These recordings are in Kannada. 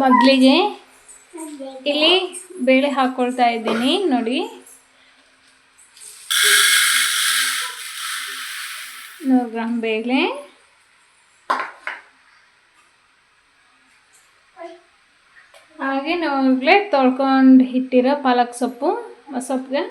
ಮಗ್ಲಿಗೆ ಇಲ್ಲಿ ಬೇಳೆ ಹಾಕ್ಕೊಳ್ತಾ ಇದ್ದೀನಿ ನೋಡಿ. 100 ಗ್ರಾಮ್ ಬೇಳೆ, ಹಾಗೆ ನಾವಾಗಲೇ ತೊಳ್ಕೊಂಡು ಇಟ್ಟಿರೋ ಪಾಲಕ್ ಸೊಪ್ಪು, ಸೊಪ್ಪಿಗೆ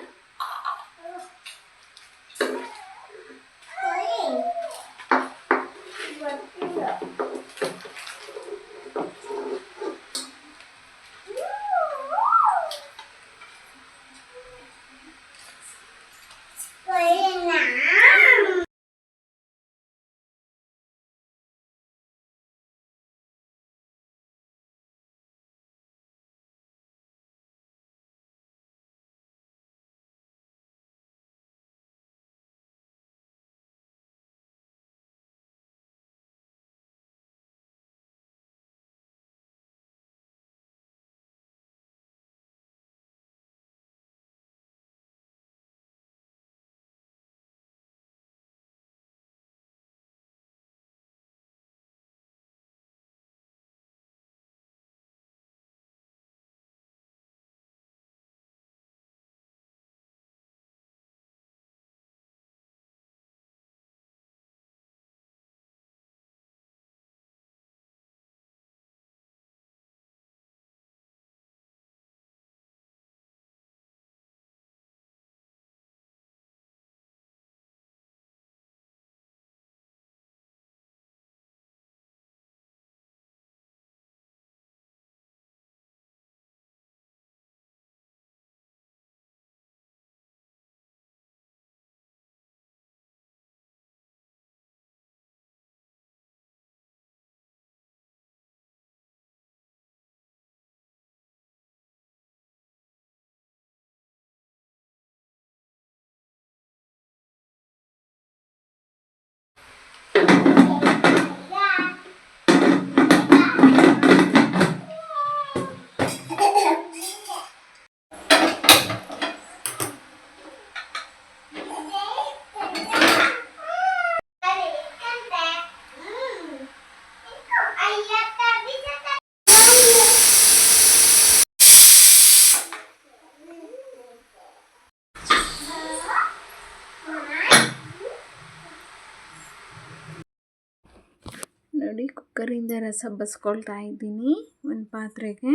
ನೋಡಿ ಕುಕ್ಕರಿಂದ ರಸ ಬಸ್ಕೊಳ್ತಾ ಇದ್ದೀನಿ ಒಂದು ಪಾತ್ರೆಗೆ.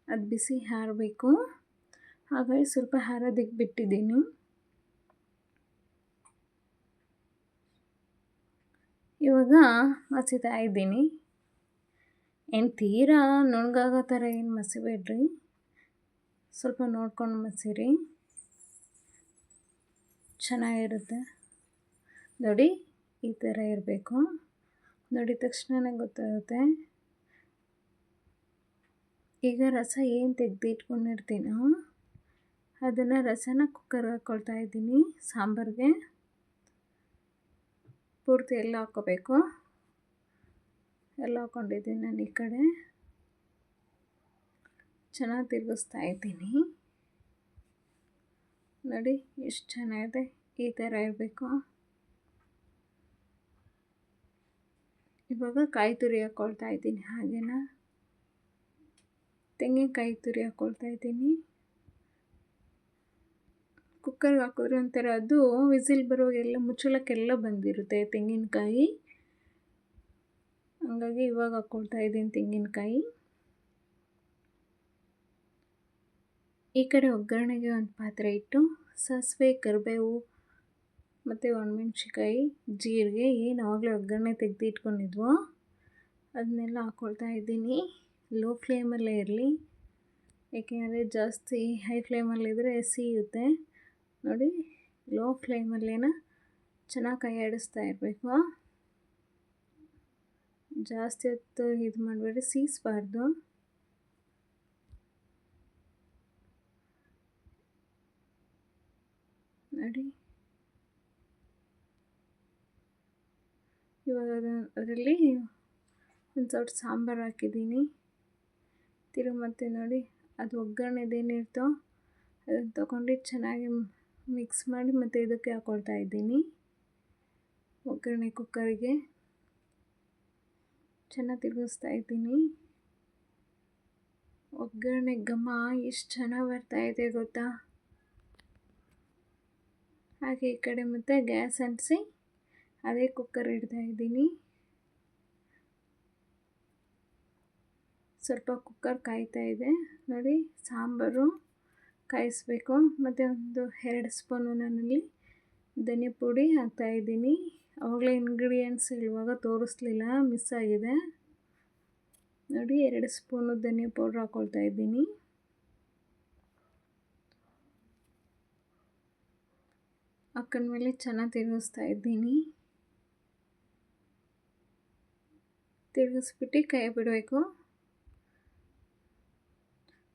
ಅದು ಬಿಸಿ ಆರಬೇಕು, ಹಾಗಾಗಿ ಸ್ವಲ್ಪ ಆರೋದಕ್ಕೆ ಬಿಟ್ಟಿದ್ದೀನಿ. ಇವಾಗ ಮಸಿತಾ ಇದ್ದೀನಿ. ಏನು ತೀರಾ ನುಣ್ಣಗಾಗೋ ಥರ ಏನು ಮಸಿಬೇಡ್ರಿ, ಸ್ವಲ್ಪ ನೋಡ್ಕೊಂಡು ಮಸಿರಿ, ಚೆನ್ನಾಗಿರುತ್ತೆ. ನೋಡಿ ಈ ಥರ ಇರಬೇಕು. ನೋಡಿದ ತಕ್ಷಣವೇ ಗೊತ್ತಾಗುತ್ತೆ. ಈಗ ರಸ ಏನು ತೆಗೆದಿಟ್ಕೊಂಡಿರ್ತೀನೋ ಅದನ್ನು ರಸನ ಕುಕ್ಕರ್ಗೆ ಹಾಕ್ಕೊಳ್ತಾ ಇದ್ದೀನಿ. ಸಾಂಬಾರಿಗೆ ಪೂರ್ತಿ ಎಲ್ಲ ಹಾಕ್ಕೋಬೇಕು. ಎಲ್ಲ ಹಾಕ್ಕೊಂಡಿದ್ದೀನಿ ನಾನು. ಈ ಕಡೆ ಚೆನ್ನಾಗಿ ತಿರುಗಿಸ್ತಾ ಇದ್ದೀನಿ. ನೋಡಿ ಎಷ್ಟು ಚೆನ್ನಾಗಿದೆ, ಈ ಥರ ಇರಬೇಕು. ಇವಾಗ ಕಾಯಿ ತುರಿ ಹಾಕ್ಕೊಳ್ತಾ ಇದ್ದೀನಿ. ಹಾಗೇನಾ ತೆಂಗಿನಕಾಯಿ ತುರಿ ಹಾಕ್ಕೊಳ್ತಾ ಇದ್ದೀನಿ. ಕುಕ್ಕರ್ಗೆ ಹಾಕಿದ್ರೆ ಒಂಥರ ಅದು ವಿಸಿಲ್ ಬರುವಾಗೆಲ್ಲ ಮುಚ್ಚಳಕ್ಕೆಲ್ಲ ಬಂದಿರುತ್ತೆ ತೆಂಗಿನಕಾಯಿ, ಹಂಗಾಗಿ ಇವಾಗ ಹಾಕ್ಕೊಳ್ತಾ ಇದ್ದೀನಿ ತೆಂಗಿನಕಾಯಿ. ಈ ಕಡೆ ಒಗ್ಗರಣೆಗೆ ಒಂದು ಪಾತ್ರೆ ಇಟ್ಟು ಸಾಸಿವೆ, ಕರಿಬೇವು ಮತ್ತು ಒಣಮೆಣ್ಸಿಕಾಯಿ, ಜೀರಿಗೆ ಏನು ಆವಾಗಲೇ ಒಗ್ಗರಣೆ ತೆಗೆದಿಟ್ಕೊಂಡಿದ್ವೋ ಅದನ್ನೆಲ್ಲ ಹಾಕ್ಕೊಳ್ತಾ ಇದ್ದೀನಿ. ಲೋ ಫ್ಲೇಮಲ್ಲೇ ಇರಲಿ, ಏಕೆಂದರೆ ಜಾಸ್ತಿ ಹೈ ಫ್ಲೇಮಲ್ಲಿದ್ದರೆ ಸಿಯುತ್ತೆ. ನೋಡಿ ಲೋ ಫ್ಲೇಮಲ್ಲೇನ ಚೆನ್ನಾಗಿ ಕೈ ಆಡಿಸ್ತಾ ಇರಬೇಕು. ಜಾಸ್ತಿ ಹೊತ್ತು ಇದು ಮಾಡಬೇಡಿ, ಸೀಸ್ಬಾರ್ದು. ನೋಡಿ ಇವಾಗ ಅದರಲ್ಲಿ ಒಂದು ಸ್ವಲ್ಪ ಸಾಂಬಾರು ಹಾಕಿದ್ದೀನಿ. ತಿರುಗಿ ಮತ್ತೆ ನೋಡಿ ಅದು ಒಗ್ಗರಣೆದೇನಿರ್ತೋ ಅದನ್ನು ತೊಗೊಂಡು ಚೆನ್ನಾಗಿ ಮಿಕ್ಸ್ ಮಾಡಿ ಮತ್ತು ಇದಕ್ಕೆ ಹಾಕ್ಕೊಳ್ತಾ ಇದ್ದೀನಿ. ಒಗ್ಗರಣೆ ಕುಕ್ಕರಿಗೆ ಚೆನ್ನಾಗಿ ತಿರುಗಿಸ್ತಾ ಇದ್ದೀನಿ. ಒಗ್ಗರಣೆ ಘಮ ಎಷ್ಟು ಚೆನ್ನಾಗಿ ಬರ್ತಾಯಿದೆ ಗೊತ್ತಾ. ಹಾಗೆ ಈ ಕಡೆ ಮತ್ತೆ ಗ್ಯಾಸ್ ಅಂಟಿಸಿ ಅದೇ ಕುಕ್ಕರ್ ಇಡ್ತಾಯಿದ್ದೀನಿ. ಸ್ವಲ್ಪ ಕುಕ್ಕರ್ ಕಾಯ್ತಾ ಇದೆ ನೋಡಿ. ಸಾಂಬಾರು ಕಾಯಿಸ್ಬೇಕು. ಮತ್ತು ಒಂದು 2 ಸ್ಪೂನು ನಾನಲ್ಲಿ ಧನಿಯಾ ಪುಡಿ ಹಾಕ್ತಾಯಿದ್ದೀನಿ. ಆವಾಗಲೇ ಇಂಗ್ರೀಡಿಯೆಂಟ್ಸ್ ಇರುವಾಗ ತೋರಿಸ್ಲಿಲ್ಲ, ಮಿಸ್ ಆಗಿದೆ ನೋಡಿ. 2 ಸ್ಪೂನು ಧನಿಯಾ ಪೌಡ್ರ್ ಹಾಕ್ಕೊಳ್ತಾ ಇದ್ದೀನಿ. ಹಾಕೊಂಡ್ಮೇಲೆ ಚೆನ್ನಾಗಿ ತಿರುಗಿಸ್ತಾ ಇದ್ದೀನಿ. ತಿರುಗಿಸ್ಬಿಟ್ಟು ಕೈ ಬಿಡಬೇಕು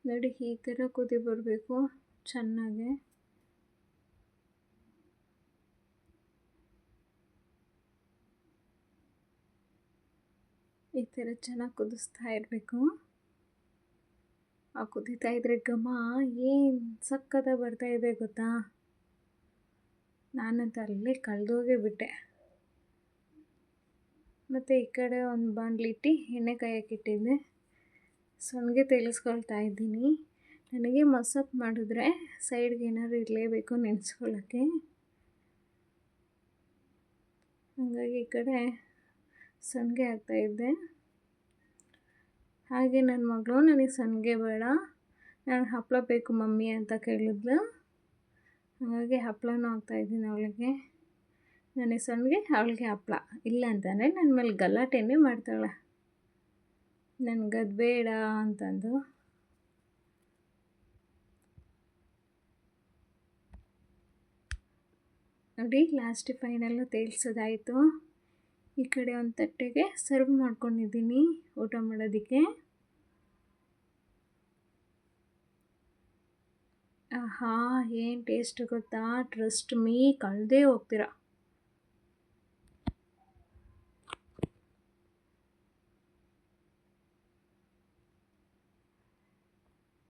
ನೋಡಿ. ಈ ಥರ ಕುದಿ ಬರಬೇಕು ಚೆನ್ನಾಗೆ. ಈ ಥರ ಚೆನ್ನಾಗಿ ಕುದಿಸ್ತಾ ಇರಬೇಕು. ಆ ಕುದೀತಾ ಇದ್ದರೆ ಘಮ ಏನು ಸಕ್ಕತ್ತಾಗಿ ಬರ್ತಾಯಿದೆ ಗೊತ್ತಾ. ನಾನಂತೂ ಅಲ್ಲೇ ಕಳೆದೋಗೇ ಬಿಟ್ಟೆ. ಮತ್ತು ಈ ಕಡೆ ಒಂದು ಬಾಣಲಿ ಇಟ್ಟು ಎಣ್ಣೆ ಕಾಯಕ್ಕಿಟ್ಟಿದ್ದೆ. ಸೊನ್ಗೆ ತೇಲಿಸ್ಕೊಳ್ತಾ ಇದ್ದೀನಿ. ನನಗೆ ಮಸಪ್ ಮಾಡಿದ್ರೆ ಸೈಡ್ಗೆ ಏನಾದ್ರು ಇರಲೇಬೇಕು ನೆನೆಸ್ಕೊಳ್ಳೋಕ್ಕೆ. ಹಾಗಾಗಿ ಈ ಕಡೆ ಸೊನ್ಗೆ ಹಾಕ್ತಾಯಿದ್ದೆ. ಹಾಗೆ ನನ್ನ ಮಗಳು ನನಗೆ ಸೊನ್ಗೆ ಬೇಡ, ನಾನು ಹಪ್ಪಳ ಬೇಕು ಮಮ್ಮಿ ಅಂತ ಕೇಳಿದ್ಲು. ಹಾಗಾಗಿ ಹಪ್ಪಳನೂ ಹಾಕ್ತಾಯಿದ್ದೀನಿ ಅವಳಿಗೆ. ನನಗೆ ಸೊನ್ಗೆ ಅವಳಿಗೆ ಹಪ್ಪಳ ಇಲ್ಲ ಅಂತಂದರೆ ನನ್ನ ಮೇಲೆ ಗಲಾಟೆನೇ ಮಾಡ್ತಾಳೆ, ನನಗದು ಬೇಡ ಅಂತಂದು. ನೋಡಿ ಲಾಸ್ಟ್ ಫೈನಲ್ಲು ತೇಲ್ಸೋದಾಯಿತು. ಈ ಕಡೆ ಒಂದು ತಟ್ಟೆಗೆ ಸರ್ವ್ ಮಾಡ್ಕೊಂಡಿದ್ದೀನಿ ಊಟ ಮಾಡೋದಕ್ಕೆ. ಆಹಾ ಏನು ಟೇಸ್ಟ್ ಗೊತ್ತಾ. ಟ್ರಸ್ಟ್ ಮೀ, ಕಳೆದೇ ಹೋಗ್ತೀರಾ.